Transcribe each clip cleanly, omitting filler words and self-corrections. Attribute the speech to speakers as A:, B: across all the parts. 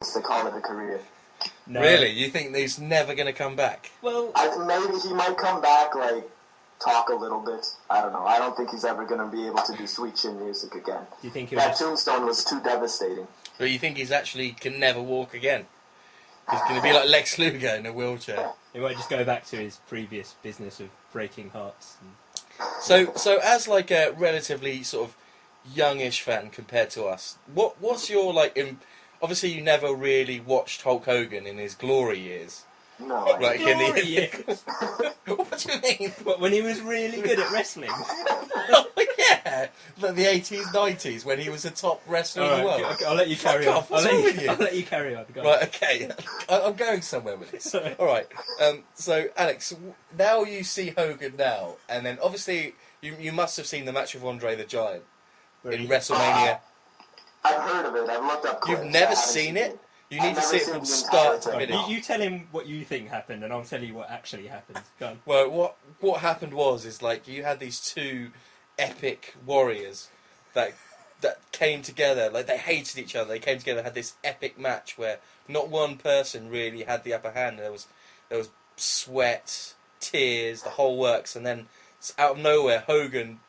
A: to call it a career.
B: No.
C: Really? You think he's never going to come back?
B: Well,
A: Maybe he might come back, talk a little bit. I don't know. I don't think he's ever going to be able to do Sweet Chin music again.
B: do you think he'll
A: That
B: just...
A: tombstone was too devastating.
C: Or you think he's actually can never walk again? He's going to be like Lex Luger in a wheelchair.
B: He might just go back to his previous business of breaking hearts.
C: So as like a relatively sort of youngish fan compared to us, what's your obviously you never really watched Hulk Hogan in his glory years.
A: No.
C: Like
B: Glory years.
C: What do you mean?
B: What, when he was really good at wrestling?
C: Oh, yeah, like the 80s, 90s when he was a top wrestler in the world.
B: Okay, I'll let you carry
C: Fuck
B: on.
C: off, what's wrong with you?
B: I'll let you carry on. Go on.
C: Right, okay. I'm going somewhere with this.
B: Sorry.
C: All right. So, Alex, now you see Hogan now, and then obviously you must have seen the match with Andre the Giant in WrestleMania.
A: I've heard of it. I've looked up clips.
C: You've
A: I
C: never
A: haven't
C: seen it? You need
A: I've
C: to see it
A: never
C: from
A: seen the
C: start to
A: entire
C: finish.
A: thing.
B: You tell him what you think happened, and I'll tell you what actually happened. Go on.
C: Well, what happened is you had these two epic warriors that came together. Like they hated each other. They came together, had this epic match where not one person really had the upper hand. There was sweat, tears, the whole works, and then out of nowhere, Hogan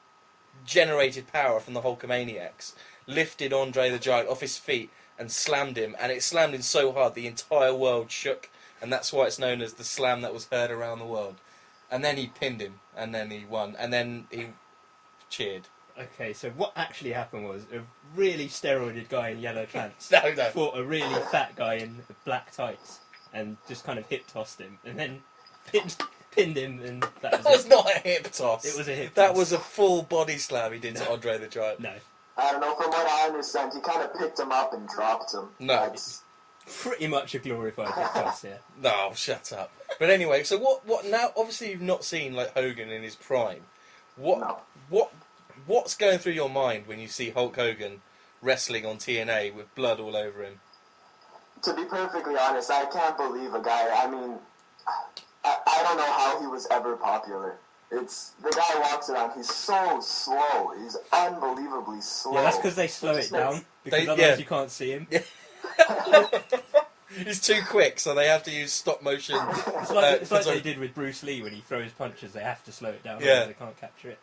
C: generated power from the Hulkamaniacs, lifted Andre the Giant off his feet and slammed him, and it slammed him so hard the entire world shook, and that's why it's known as the slam that was heard around the world. And then he pinned him, and then he won, and then he cheered.
B: Okay, so what actually happened was a really steroided guy in yellow pants
C: No.
B: fought a really fat guy in black tights and just kind of hip tossed him, and then pinned him, and that
C: That
B: was
C: was
B: it.
C: not a hip toss.
B: It was a hip
C: That
B: toss.
C: was a full body slam he did to Andre the Giant.
B: No,
A: I don't know. From what I understand, he kind of picked him up and dropped him.
C: No.
A: That's-
B: pretty much a glorified hip toss, yeah.
C: No, shut up. But anyway, so what now? Obviously, you've not seen like Hogan in his prime.
A: No.
C: What's going through your mind when you see Hulk Hogan wrestling on TNA with blood all over him?
A: To be perfectly honest, I can't believe a guy. I mean, I don't know how he was ever popular. It's the guy walks around. He's so slow. He's unbelievably slow.
B: Yeah, that's because they slow it down, because
C: They-
B: otherwise
C: yeah.
B: you can't see him.
C: He's too quick, so they have to use stop motion.
B: It's like
C: so-
B: they did with Bruce Lee when he throws punches. They have to slow it down,
C: Yeah.
B: otherwise they can't capture it.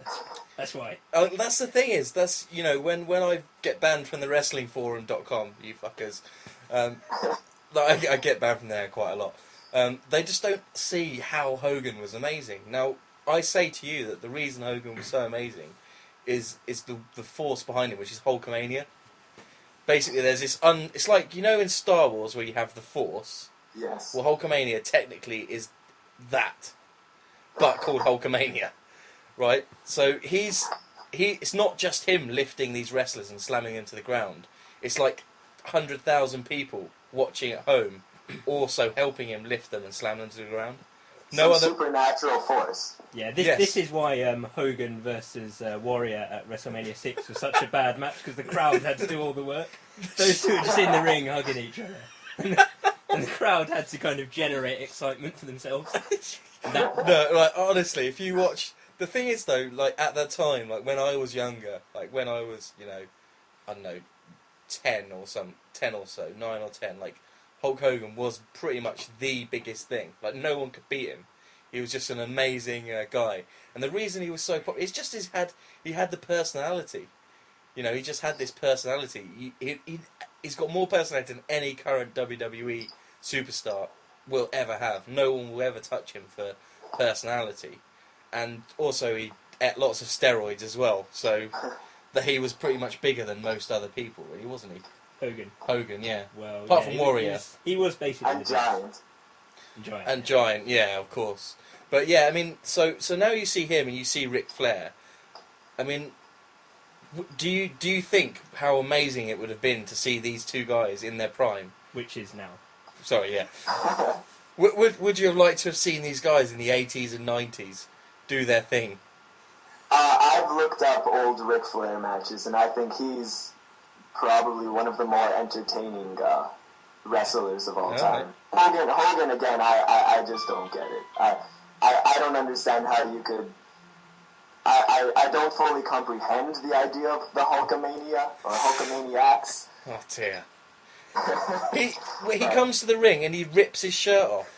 B: That's why.
C: That's the thing is, that's, when I get banned from the wrestlingforum.com, you fuckers, I get banned from there quite a lot. They just don't see how Hogan was amazing. Now, I say to you that the reason Hogan was so amazing is the force behind it, which is Hulkamania. Basically, there's this it's like, in Star Wars where you have the Force.
A: Yes.
C: Well, Hulkamania technically is that, but called Hulkamania, right? So it's not just him lifting these wrestlers and slamming them to the ground. It's like 100,000 people watching at home, also helping him lift them and slam them to the ground.
A: Some supernatural force.
B: Yeah,
C: Yes.
B: this is why Hogan versus Warrior at WrestleMania 6 was such a bad match, because the crowd had to do all the work. Those two were just in the ring hugging each other. And the crowd had to kind of generate excitement for themselves.
C: No, like honestly, if you watch, the thing is though, like at that time, like when I was younger, like when I was, I don't know, 10 or so, 9 or 10, like Hulk Hogan was pretty much the biggest thing. Like no one could beat him. He was just an amazing guy, and the reason he was so popular, it's just he had the personality. He just had this personality. He's got more personality than any current WWE superstar will ever have. No one will ever touch him for personality. And also he ate lots of steroids as well, so that he was pretty much bigger than most other people, really, wasn't he? Hogan, yeah.
B: Well,
C: Apart
B: yeah,
C: from Warrior.
B: He was basically
A: And
B: the best.
A: giant.
B: Giant.
C: And Giant, yeah, of course. But yeah, I mean, so now you see him and you see Ric Flair. I mean, do you think how amazing it would have been to see these two guys in their prime?
B: Which is now.
C: Sorry, yeah. Would you have liked to have seen these guys in the 80s and 90s do their thing?
A: I've looked up old Ric Flair matches, and I think he's probably one of the more entertaining wrestlers of all time. Hogan again, I just don't get it. I don't understand how you could... I don't fully comprehend the idea of the Hulkamania, or Hulkamaniacs.
C: Oh dear. he comes to the ring and he rips his shirt off.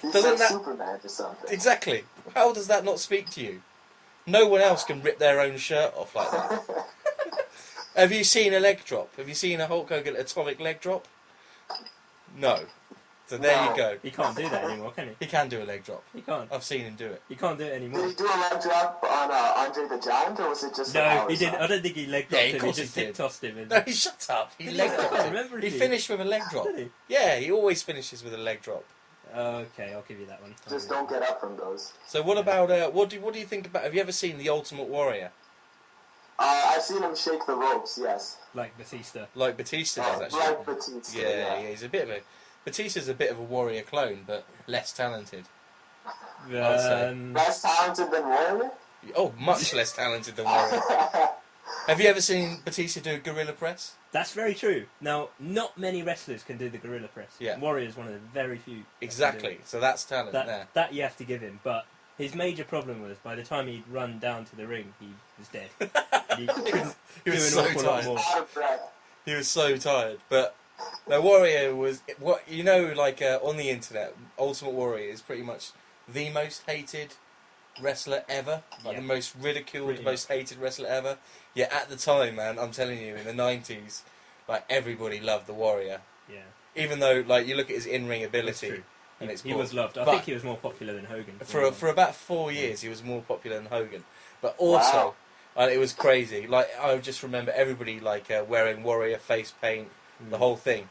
A: He's
C: Doesn't
A: like
C: that-
A: Superman or something.
C: Exactly. How does that not speak to you? No one else can rip their own shirt off like that. Have you seen a leg drop? Have you seen a Hulk Hogan atomic leg drop? No. So there
A: No.
C: you go.
B: He can't do that anymore, can he?
C: He can do a leg drop.
B: He can't.
C: I've seen him do it.
B: He can't do it
A: Did
B: anymore.
A: he do a leg drop on Andre the Giant, or was it just?
B: No,
A: an
B: he
A: hour
B: didn't.
A: shot?
B: I don't think he leg
C: Yeah,
B: dropped
C: of
B: him. He
C: course
B: just
C: he did.
B: hip tossed him. And
C: No, he shut up. He leg
B: I
C: dropped
B: can't
C: him.
B: remember.
C: He finished with a leg drop.
B: Did he?
C: Yeah, he always finishes with a leg drop.
B: Okay, I'll give you that one.
A: Just don't get up from those.
C: So what about what do you think about? Have you ever seen the Ultimate Warrior?
A: I've seen him shake the ropes. Yes.
B: Like Batista.
C: Like Batista does actually.
A: Like Batista.
C: Yeah, he's a bit of a. Batista's a bit of a Warrior clone, but less talented. say.
A: Less talented than Warrior.
C: Oh, much less talented than Warrior. Have you ever seen Batista do gorilla press?
B: That's very true. Now, not many wrestlers can do the gorilla press.
C: Yeah.
B: Warrior's one of the very few. that can do
C: Exactly.
B: it.
C: So that's talent there.
B: That you have to give him. But his major problem was by the time he'd run down to the ring, he was dead. He couldn't
C: He was
B: do
C: so
B: an awful lot
C: tired.
B: more.
A: Out of breath.
C: He was so tired. But no, Warrior was what you know. Like on the internet, Ultimate Warrior is pretty much the most hated wrestler ever. Like
B: Yeah.
C: the most ridiculed,
B: Pretty
C: most hated wrestler ever. Yeah, at the time, man, I'm telling you, in the 90s, like everybody loved the Warrior.
B: Yeah,
C: Even though, like, you look at his in-ring
B: that's
C: ability,
B: true.
C: and it's
B: He was loved. I
C: But-
B: think he was more popular than Hogan.
C: for about 4 years, he was more popular than Hogan. But also, it was crazy. Like, I just remember everybody like wearing Warrior face paint, the whole thing.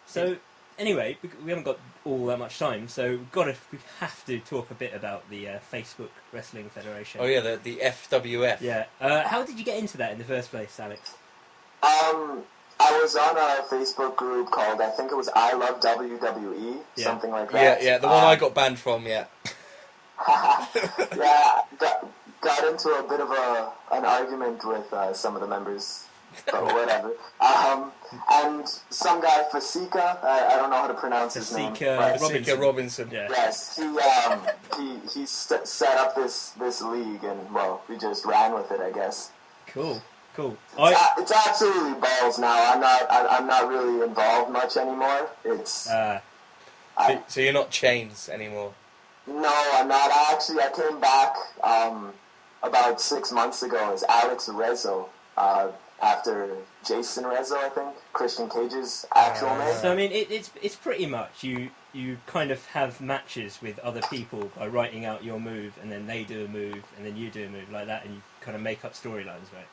B: So, anyway, we haven't got all that much time, so we have to talk a bit about the Facebook Wrestling Federation.
C: Oh yeah, the FWF.
B: Yeah. How did you get into that in the first place, Alex?
A: I was on a Facebook group called, I think it was I Love WWE,
B: Yeah.
A: something like
C: Yeah,
A: that.
C: yeah, the one I got banned from. Yeah.
A: Yeah, got into a bit of an argument with some of the members, or whatever. And some guy, Fasika, I don't know how to pronounce his name.
B: Fasika
A: but-
C: Jessica Robinson.
B: Yeah.
A: Yes, he set up this league, and well, we just ran with it, I guess.
B: Cool.
A: It's absolutely balls now. I'm not really involved much anymore. It's
C: So you're not Chains anymore.
A: no, I'm not. I came back about 6 months ago as Alex Rezzo after Jason Rezzo, I think, Christian Cage's actual name.
B: So I mean, it's pretty much you kind of have matches with other people by writing out your move, and then they do a move, and then you do a move like that, and you kind of make up storylines, right?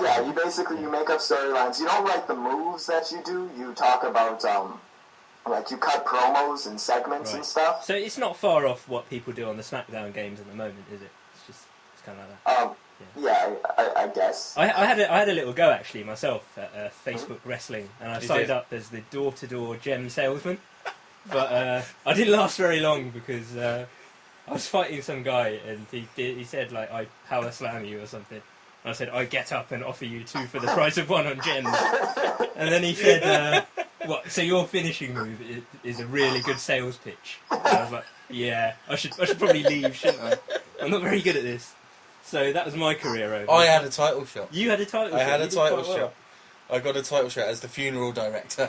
A: Yeah, you make up storylines. You don't write the moves that you do. You talk about like you cut promos and segments and
B: Right.
A: stuff.
B: So it's not far off what people do on the SmackDown games at the moment, is it? It's kind of like that.
A: Yeah, I guess.
B: I had a little go actually myself at Facebook Wrestling, and I
C: You
B: signed
C: did?
B: up as the door-to-door gem salesman. But I didn't last very long because I was fighting some guy, and he said like I power slam you or something. And I said I get up and offer you 2 for the price of 1 on gems. And then he said, "What? So your finishing move is a really good sales pitch?" And I was like, "Yeah, I should probably leave, shouldn't I? I'm not very good at this." So that was my career over.
C: I had a title shot.
B: You had a title
C: I
B: shot.
C: had
B: You
C: a
B: did
C: title
B: quite well.
C: shot. I got a title shot as the funeral director,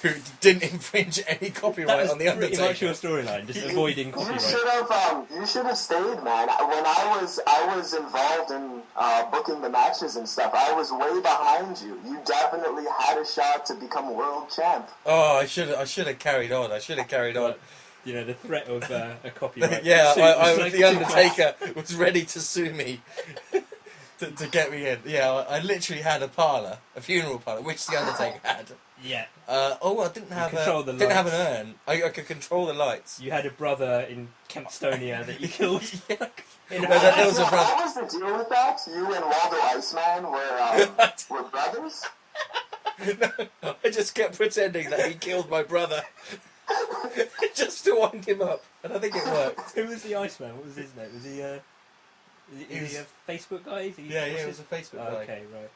C: who didn't infringe any
B: That
C: copyright
B: was
C: on the
B: pretty much your
C: Undertaker.
B: storyline, just avoiding
A: You
B: copyright.
A: should have stayed, man. When I was involved in booking the matches and stuff, I was way behind you. You definitely had a shot to become world champ.
C: Oh, I should have carried on. I should have carried on.
B: But, you know, the threat of a copyright.
C: Yeah,
B: suit
C: I
B: was
C: was
B: like
C: the
B: too
C: Undertaker was ready to sue me to get me in. Yeah, I literally had a parlour, a funeral parlour, which the Undertaker had.
B: close. Yeah.
C: I didn't have
B: control the
C: didn't have an
B: lights.
C: urn. I could control the lights.
B: You had a brother in Kempstonia that you killed. In a
C: No, there was a
A: What
C: brother.
A: was the deal with that? You and Waldo Iceman were brothers?
C: I just kept pretending that he killed my brother, just to wind him up, and I think it worked.
B: Who was the Iceman? What was his name? Was he is he a Facebook guy? Is he,
C: Yeah,
B: what's
C: he
B: his-
C: was a Facebook
B: Oh,
C: guy.
B: okay, right.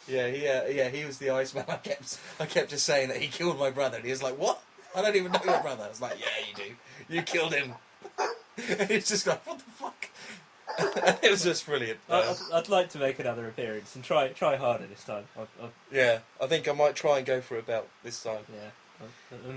C: Yeah, he was the Iceman. I kept just saying that he killed my brother, and he was like, "What? I don't even know your brother." I was like, "Yeah, you do. You killed him." And he's just like, "What the fuck?" It was just brilliant.
B: I'd like to make another appearance and try harder this time.
C: Yeah, I think I might try and go for a belt this time.
B: Yeah.